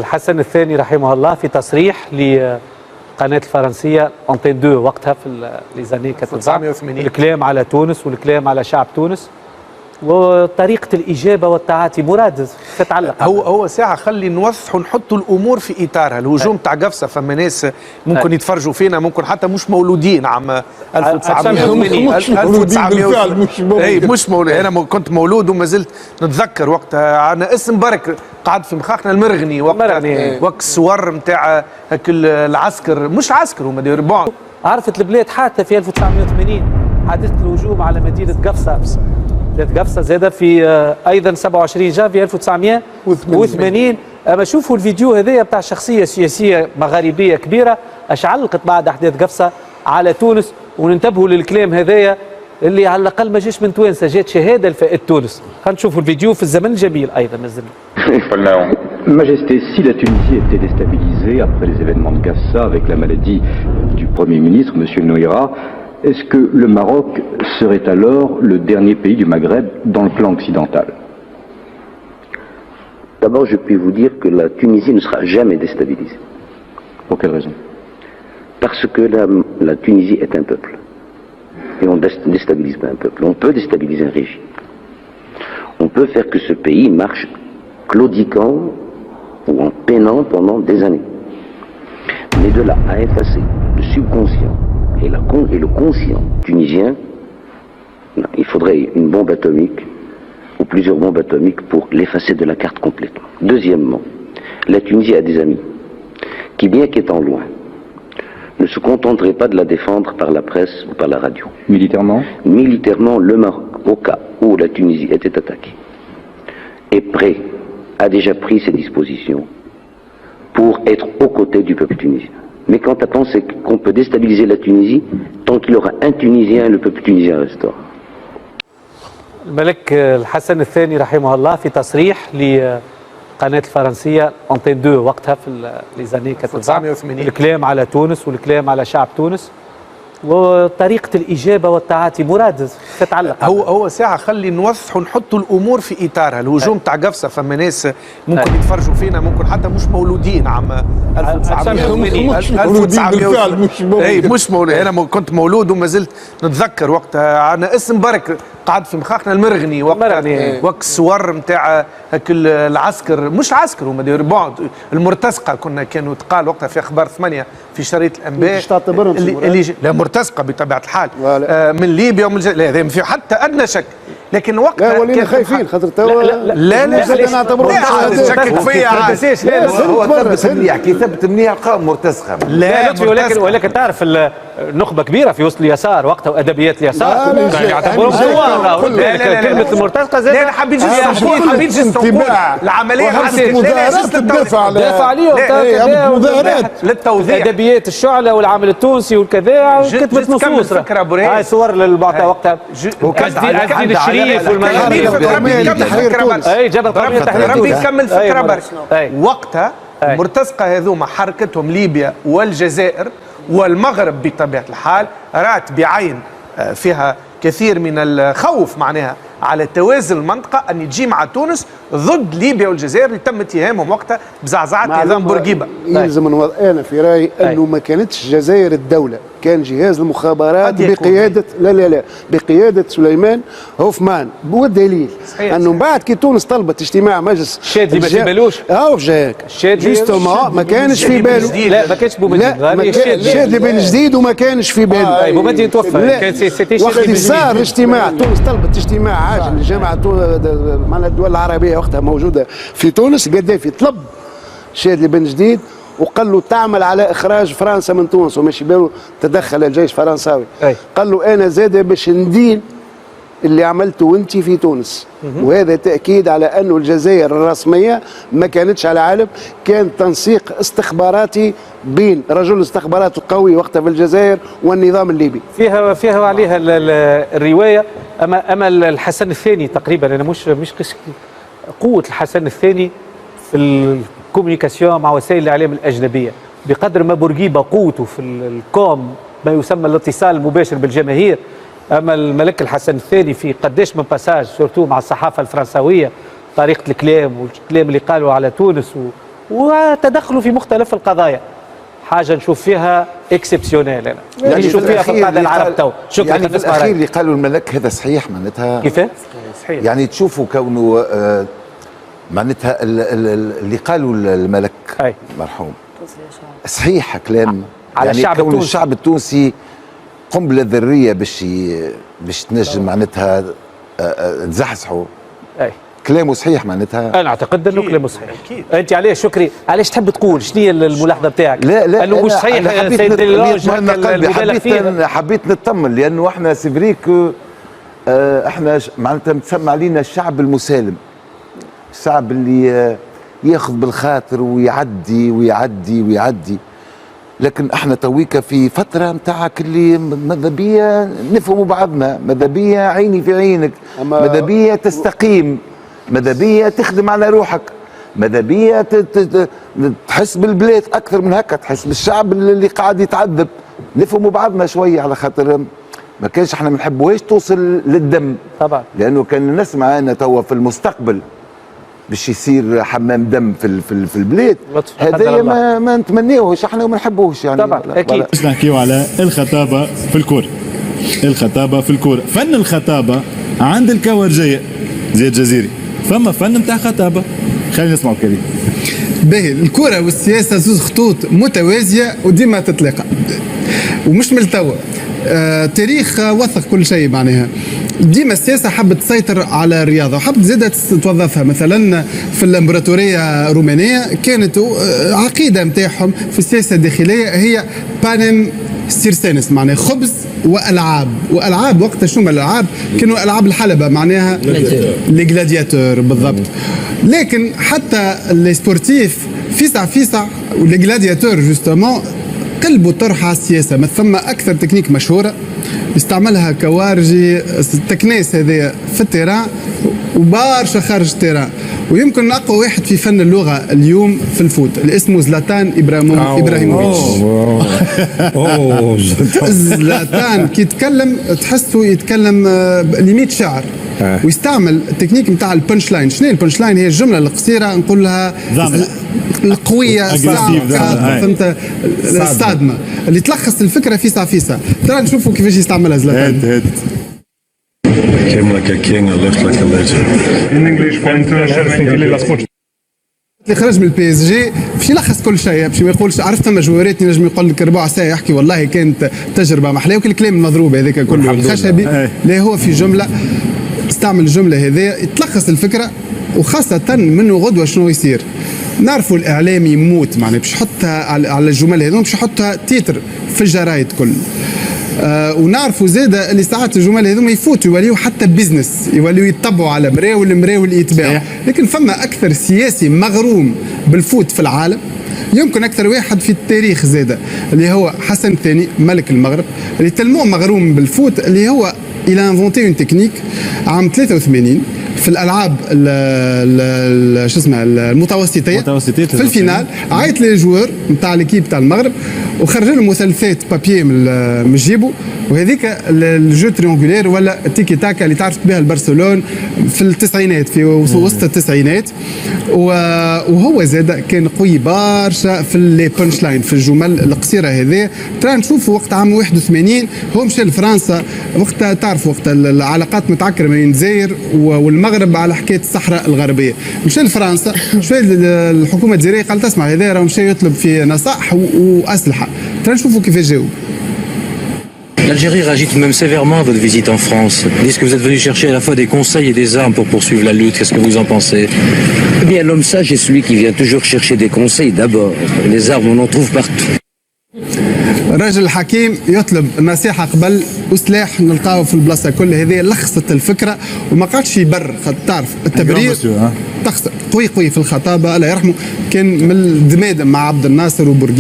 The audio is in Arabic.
الحسن الثاني رحمه الله في تصريح لقناة الفرنسية أنتين 2 وقتها في ليزاني 1980 الكلام على تونس والكلام على شعب تونس وطريقة الإجابة والتعاطي. مراد تتعلق هو ساعة خلي نوضح ونحطوا الأمور في إطارها. الهجوم تاع قفصة فما ناس ممكن يتفرجوا فينا، ممكن حتى مش مولودين عام 1980 مش مولود. أنا كنت مولود وما زلت نتذكر وقتها. أنا اسم برك قعد في مخاخنا المرغني وقتها وقت الصور نتاع العسكر، مش عسكر هما دايرين بعض. عرفت البلاد حتى في 1980 حادثة الهجوم على مدينة قفصة زادة في ايضا 27 جانفي 1980. اما شوفوا الفيديو هذايا بتاع شخصيه سياسيه مغاربيه كبيره اشعلقت بعد احداث قفصه على تونس، وننتبهوا للكلام هذايا اللي على الاقل ما جاش من توانسه، جات شهاده لفائده تونس. خلينا نشوفوا الفيديو في الزمن الجميل ايضا نزلنا. Majesté, si la Tunisie était déstabilisée après les événements de Gafsa avec la maladie du Premier ministre, M. Noïra, est-ce que le Maroc serait alors le dernier pays du Maghreb dans le plan occidental? D'abord, je puis vous dire que la Tunisie ne sera jamais déstabilisée. Pour quelle raison? Parce que la Tunisie est un peuple. Et on ne déstabilise pas un peuple. On peut déstabiliser un régime. On peut faire que ce pays marche claudiquant ou en peinant pendant des années. Mais de là à effacer le subconscient et le conscient tunisien, non, il faudrait une bombe atomique ou plusieurs bombes atomiques pour l'effacer de la carte complètement. Deuxièmement, la Tunisie a des amis qui, bien qu'étant loin, ne se contenteraient pas de la défendre par la presse ou par la radio. Militairement? Militairement, le Maroc, au cas où la Tunisie était attaquée, est prêt, a déjà pris ses dispositions pour être aux côtés du peuple tunisien. Mais quant à penser qu'on peut déstabiliser la Tunisie, tant qu'il y aura un Tunisien, le peuple tunisien restera. الملك الحسن الثاني رحمه الله في تصريح لقناة الفرنسية أنتين 2 وقتها في ليزاني 1980 الكلام على تونس والكلام على شعب تونس وطريقة الإجابة والتعاطي. مراد تتعلق هو ساعة خلي نوضح ونحطوا الأمور في إطارها. الهجوم تاع قفصة فما ناس ممكن يتفرجوا فينا، ممكن حتى مش مولودين عام 1980 مش مولود. أنا كنت مولود وما زلت نتذكر وقتها. أنا اسم برك قعد في مخاخنا المرغني وقت الصور نتاع العسكر، مش عسكر هما دايرين بعض المرتزقة. كانوا تقال وقتها في أخبار 8 في شريط الأنباء اللي لا مرتزقة بطبيعة الحال من ليبيا ومن لا هذا في حتى أدنى شك. لكن وقتها ولينا خايفين خاطر توا لا نعتبروه شكك فيا عاد. هو ثبت منيح، كي ثبت منيح قام مرتزقة. ولكن تعرف النخبة كبيرة في وسط اليسار وقتها وأدبيات اليسار يعتبروهم ثوار. كلمة المرتزقة زي لا حبيت نقول العملية دافع عليهم للتوضيح أدبيات الشعلة والعمل التونسي والكذا كتبت نصوص. هاي صور للبعثة وقتها أزدين الشريف والمنامي اي جبل قرمية تحرير ربي يكمل فكرة برك. وقتها المرتزقة هذوما حركتهم ليبيا والجزائر والمغرب بطبيعة الحال رات بعين فيها كثير من الخوف معناها على توازن المنطقة أن تجي مع تونس ضد ليبيا والجزائر اللي تم اتهامهم وقتها بزعزعة نظام بورقيبة. يلزم أنا في رأيي أنه ما كانتش الجزائر الدولة، كان جهاز المخابرات بقيادة لا بقيادة سليمان هوفمان. والدليل أنه بعد كي تونس طلبت اجتماع مجلس الشادي ما في بالوش جاك جوستومون ما كانش في باله. لا ما كانش بومدين الشادي بن جديد وما كانش في باله. بومدين توفى وقت صار اجتماع تونس طلبت اجتماع عاجل لجامعة معناها الدول العربية وقتها موجودة في تونس. قدافي طلب شادي بن جديد وقال له تعمل على اخراج فرنسا من تونس وماشي باله تدخل الجيش الفرنساوي. قال له انا زاد باش ندين اللي عملته انت في تونس. وهذا تاكيد على انه الجزائر الرسميه ما كانتش على علم، كان تنسيق استخباراتي بين رجل الاستخبارات القوي وقتها في الجزائر والنظام الليبي. فيها عليها الروايه. اما الحسن الثاني تقريبا انا مش قوه الحسن الثاني في الكوميونيكاسيون مع وسائل الاعلام الاجنبيه بقدر ما بورقيبه قوته في الكوم ما يسمى الاتصال المباشر بالجماهير. اما الملك الحسن الثاني في قداش من باساج سورتو مع الصحافه الفرنساويه، طريقه الكلام والكلام اللي قالوا على تونس وتدخله في مختلف القضايا. حاجه نشوف فيها اكسبسيونيل انا يعني نشوف فيها في القاعده العرب تو. شكرا. يعني في الاخير اللي قالوا الملك هذا صحيح معناتها كيف صحيح يعني تشوفوا كونه معناتها اللي قالوا الملك أي. مرحوم صحيح كلام على يعني الشعب التونسي. الشعب التونسي قنبله ذريه باش تنجم معناتها تزحزحوا. اي كلامه صحيح معناتها. انا اعتقد انه كلامه صحيح. انت علاش شكري علاش تحب تقول شنو هي الملاحظه بتاعك؟ لا انه مش صحيح سيد ديلاج حبيت نطمن لانه احنا سيفريك احنا معناتها متسمى علينا الشعب المسالم، الشعب اللي ياخذ بالخاطر ويعدي ويعدي ويعدي، لكن احنا تويكا في فتره نتاعك اللي ماذا بيا نفهموا بعضنا، ماذا بيا عيني في عينك، ماذا بيا تستقيم، ماذا بيا تخدم على روحك، ماذا بيا تحس بالبلاد اكثر من هكا، تحس بالشعب اللي قاعد يتعذب، نفهموا بعضنا شويه على خاطر ما كانش احنا ما نحبوهاش توصل للدم طبعا، لانه كان نسمع انا توا في المستقبل باش يصير حمام دم في البلاد، هذا ما نتمناوهش احنا وما نحبوهش يعني. طبعا اكيد. باش نحكيو على الخطابه في الكوره. الخطابه في الكوره، فن الخطابه عند الكورجيه زياد جزيري، فما فن نتاع خطابه. خلينا نسمعوا كريم. باهي، الكوره والسياسه زوز خطوط متوازيه وديما تتلاقى ومش من التوا. تاريخ وثق كل شيء معناها. ديما السياسه حبت تسيطر على الرياضه وحبت زادت توظفها. مثلا في الامبراطوريه الرومانيه كانت عقيده نتاعهم في السياسه الداخليه هي بانم سيرسينس، معناها خبز والعاب. والعاب وقتها شنو الالعاب؟ كانوا العاب الحلبه معناها لي جلادياتور بالضبط. لكن حتى لي سبورتيف فيسع ولي جلادياتور جوستومون قلبوا طرح على السياسه. ما ثم اكثر تكنيك مشهوره يستعملها كوارجي التكنيس هذه في التيران وبارشا خارج التيران. ويمكن اقوى واحد في فن اللغه اليوم في الفوت اللي اسمه زلاتان ابراهيموفيتش. زلاتان كي يتكلم تحسه يتكلم ليميت شعر، ويستعمل التكنيك نتاع البنش لاين. شنو البنش لاين؟ هي الجمله القصيره نقول لها القويه فهمت، الصادمه اللي تلخص الفكره فيسا. ترى نشوفوا كيفاش يستعملها زلاتان. Came like a king, I left like a legend. In English, اللي خرج من البي اس جي باش يلخص كل شيء، باش ما يقولش عرفت ثم جوارات ينجم يقول لك ربع ساعه يحكي والله كانت تجربه محلاه وكل الكلام المضروب هذاك كله الخشبي. لا هو في جمله استعمل الجمله هذه تلخص الفكره، وخاصه منه غدوه شنو يصير. نعرفوا الاعلامي يموت معناها باش يحطها على الجمل هذوم، باش يحطها تيتر في الجرايد كل. ونعرفوا زاده اللي ساعات الجمل هذوما يفوتوا يوليوا حتى بيزنس، يوليوا يتبعوا على المراو اللي يتباعوا. لكن فما اكثر سياسي مغروم بالفوت في العالم، يمكن اكثر واحد في التاريخ زاده اللي هو حسن الثاني ملك المغرب، اللي تلمو مغروم بالفوت، اللي هو الى انفونتي اون تكنيك عام 83 في الالعاب شو اسمها المتوسطيه في الفينال. عيط لي جوار نتاع ليكيب تاع المغرب وخرج لهم مثلثات بابيي من جيبو، وهذيك الجو تريونغولير ولا التيكي تاكا اللي تعرف بها البرشلونه في التسعينات، في وسط التسعينات. وهو زاد كان قوي برشا في لي بانش لاين، في الجمل القصيره هذه. ترى نشوفوا وقت عام 81 هو مشى لفرنسا، وقتها تعرفوا وقت العلاقات متعكره بين الجزائر والمغرب على حكايه الصحراء الغربيه. مشى لفرنسا شويه الحكومه الجزائريه قالت اسمع هذا راه مشى يطلب في نصائح واسلحه. ترى نشوفوا كيفاش جاوب. L'Algérie réagit tout de même sévèrement à votre visite en France. Ils disent que vous êtes venu chercher à la fois des conseils et des armes pour poursuivre la lutte. Qu'est-ce que vous en pensez? Eh bien, l'homme sage est celui qui vient toujours chercher des conseils d'abord. Les armes, on en trouve partout. الرجل الحكيم يطلب نصيحة قبل وسلاح نلقاه في البلاصة كل هذه. لخصت الفكرة وما قعدش يبرر، تعرف التبرير تخسر. قوي في الخطابة الله يرحمه، كان من الدمادم مع عبد الناصر وبورقيبة.